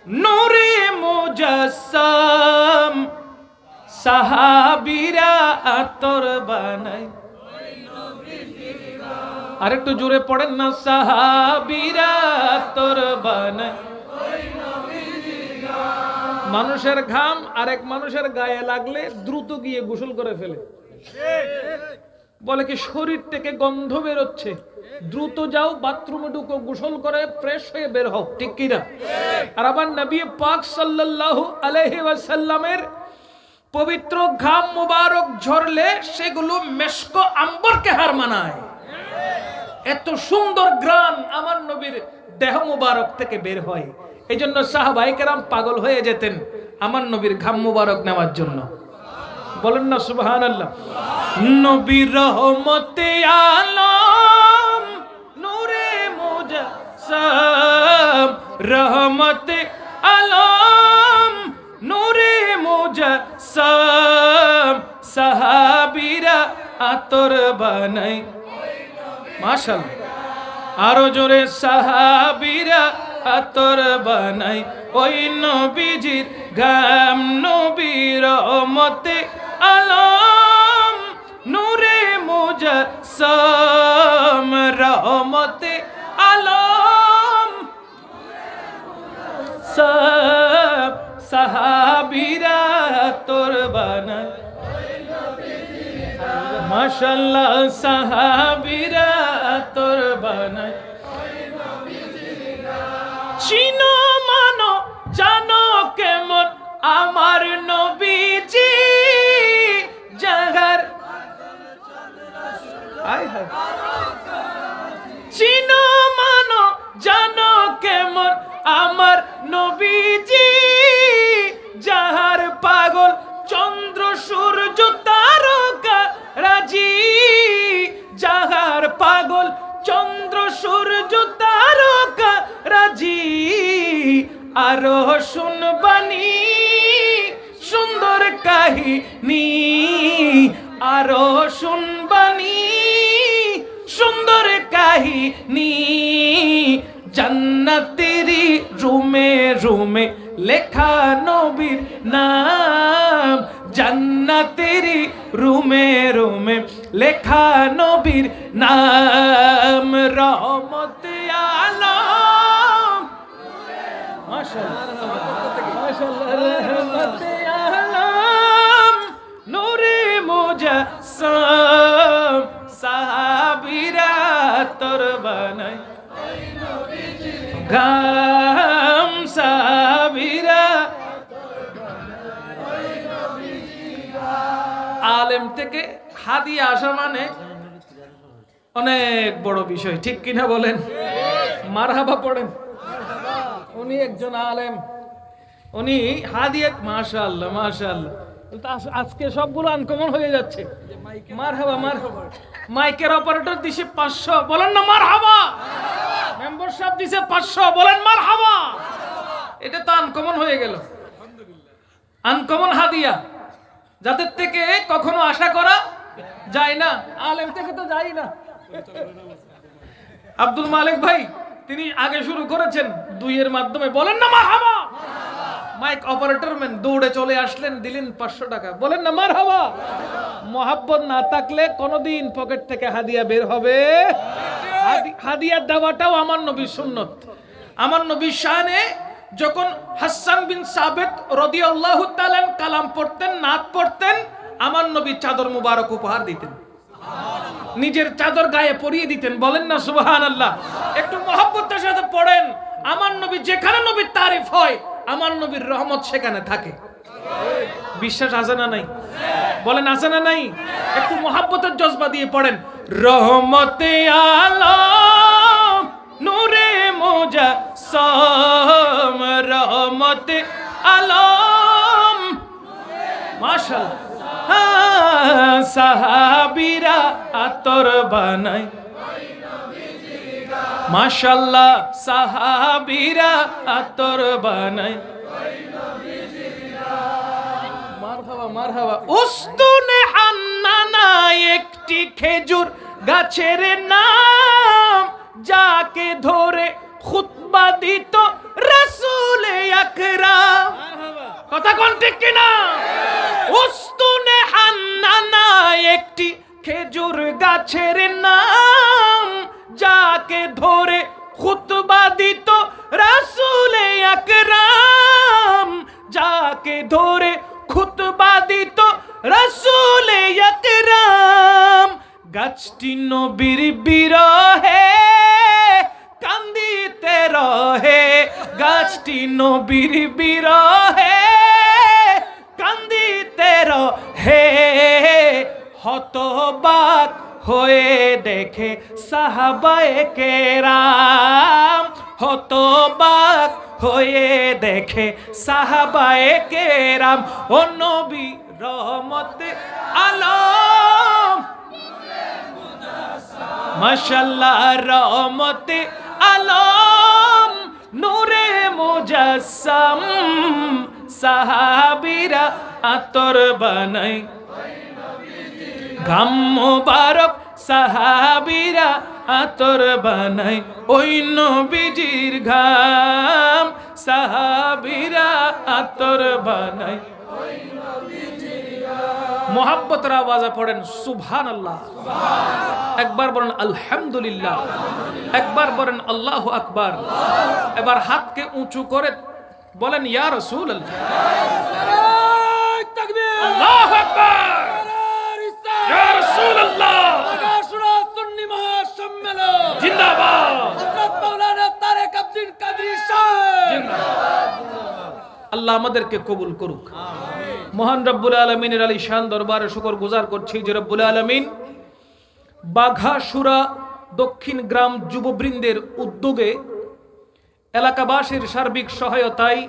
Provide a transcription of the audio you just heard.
নূরে মুজাসসাম সাহাবীরা আতর বানায়। আরেকটু জোরে পড়েন না, সাহাবীরা আতর বানায়। মানুষের ঘাম আরেক মানুষের গায়ে লাগলে দ্রুত গিয়ে গোসল করে ফেলে, বলে কি শরীর থেকে গন্ধ বেরোচ্ছে, দ্রুত যাও বাথরুমে ঢুকো, গোসল করে ফ্রেশ হয়ে বের হও, ঠিক কিনা? আর আবার নবী পাক সাল্লাল্লাহু আলাইহি ওয়াসাল্লামের পবিত্র ঘাম মুবারক ঝরলে সেগুলো মেশক আম্বরকে হার মানায়। এত সুন্দর ঘ্রাণ আমার নবীর দেহ মুবারক থেকে বের হয়। এই জন্য সাহাবায়ে কেরাম পাগল হয়ে যেতেন আমার নবীর ঘাম মুবারক নেওয়ার জন্য। বলেন না সুবহানাল্লাহ। নবী রহমতে আলম নূরে মুজাসসাম, রহমতে আলম নূরে মুজাসসাম সাহাবীরা আতর বানায়। মাশাআল্লাহ, আরো জোরে, সাহাবীরা আতর বানায় ওই নবীজির ঘাম। নবীর রহমতে আলম নূরে মুজাসসাম, রহমতে আলম সাহাবীরা আতর বানায়। মাশাআল্লাহ, সাহাবীরা আতর বানায়। চিনো মানো জানো কেমন আমার নবীজি, জাগার চিনো মানো জানো কেমন আমার নবীজি, যাহার পাগল চন্দ্র সূর্য তারকা রাজি, যাহার পাগল চন্দ্র সূর্য তারকা রাজি। আরো শুনবানি সুন্দর কাহিনী, আরো শুনবানি সুন্দর কাহিনী। জান্নাতেরি রুমে রুমে লেখা নবীর নাম, জান্নাতেরি রুমে রুমে লেখা নবীর নাম। রহমতে আলম, মাশাআল্লাহ মাশাআল্লাহ, রহমতে আলম নূরে মুজাসসাম সাহাবীরা আতর বানায়। ঘাম সাহাবীরা আলেম থেকে হাদিয়া আসা মানে অনেক বড় বিষয়, ঠিক কিনা বলেন? মারহাবা পড়েন। উনি একজন আলেম, উনি হাদিয়া, মাশাআল্লাহ মাশাআল্লাহ। আজকে সবগুলো আনকমন হয়ে যাচ্ছে। মারহাবা মারহাবা। মাইকের অপারেটর দিছে 500, বলেন না মারহাবা। মেম্বার সাহেব দিছে 500, বলেন মারহাবা। এটা তো আনকমন হয়ে গেল, আনকমন হাদিয়া, যাদের থেকে কখনো আশা করা যায় না। আলেম থেকে তো যাই না। আব্দুল মালিক ভাই তিনি আগে শুরু করেছেন 2 এর মাধ্যমে, বলেন না মারহাবা। মাইক অপারেটর ম্যান দৌড়ে চলে আসলেন, দিলেন 500 টাকা, বলেন না মারহাবা। মোহাব্বত না থাকলে কোনদিন পকেট থেকে হাদিয়া বের হবে? হাদিয়া দেওয়াটাও আমার নবীর সুন্নত। আমার নবীর শানে যখন হাসান বিন সাবিত রাদিয়াল্লাহু তাআলা কালাম পড়তেন, নাত পড়তেন, আমার নবী চাদর মুবারক উপহার দিতেন, নিজের চাদর গায়ে পরিয়ে দিতেন। বলেন না সুবহানাল্লাহ। একটু মহব্বতের সাথে পড়েন। আমার নবী যেখানে নবীর তারিফ হয়, আমার নবীর রহমত সেখানে থাকে। বিশ্বাস আছে না নাই? বলেন আছে না নাই? একটু মহব্বতের জজবা দিয়ে পড়েন। রহমতে আলম নূরে মুজাসসাম, রহমতে আলম, মাশাআল্লাহ সাহাবীরা আতর বানায়। মাশাআল্লাহ সাহাবীরা আতর বানায়। মারহাবা মারহাবা। উস্তুনে হান্নানা একটি খেজুর গাছের নাম, যাকে ধরে খুতবা দিত রাসূল ঠিক কিনা? উস্তুনে হান্নানা একটি খেজুর গাছের নাম, যাকে ধরে খুতবা দিত রাসূলে আকরাম, যাকে ধরে খুতবা দিত রাসূলে আকরাম। গাছটি নবীর বিরহে কান্দিতে রহে, গাছটি নবীর বিরহে কান্দিতে রহে। হতবাক হয়ে দেখে সাহাবায়ে কেরাম, হতবাক হয়ে দেখে সাহাবায়ে কেরাম। ও নবী রহমতে আলম, মাশাআল্লাহ রহমতে আলম, নূরে মুজাসসাম। সাহাবীরা আতর বানাই ঘাম মুবারক, সাহাবীরা আতর বানাই ওই নবীজির ঘাম, সাহাবীরা আতর বানাই। মোহাব্বতের আওয়াজে পড়েন সুবহানাল্লাহ, একবার বলেন আলহামদুলিল্লাহ, একবার বলেন আল্লাহু আকবার। এবার হাতকে উঁচু করে বলেন ইয়া রাসূলুল্লাহ, আল্লাহু আকবার, ইয়া রাসূলুল্লাহ, আগাশরা সুন্নি মহাসম্মেলন জিন্দাবাদ, হযরত মাওলানা তারেক আব্দুল কাদের সাহেব জিন্দাবাদ। আল্লাহ আমাদেরকে কবুল করুক। মহান রব্বুল আলামিনের আলিশান দরবারে শুকর গুজার করছি যে রব্বুল আলামিন বাঘাসুরা দক্ষিণ গ্রাম যুববৃন্দের উদ্যোগে এলাকাবাসীর সার্বিক সহায়তায়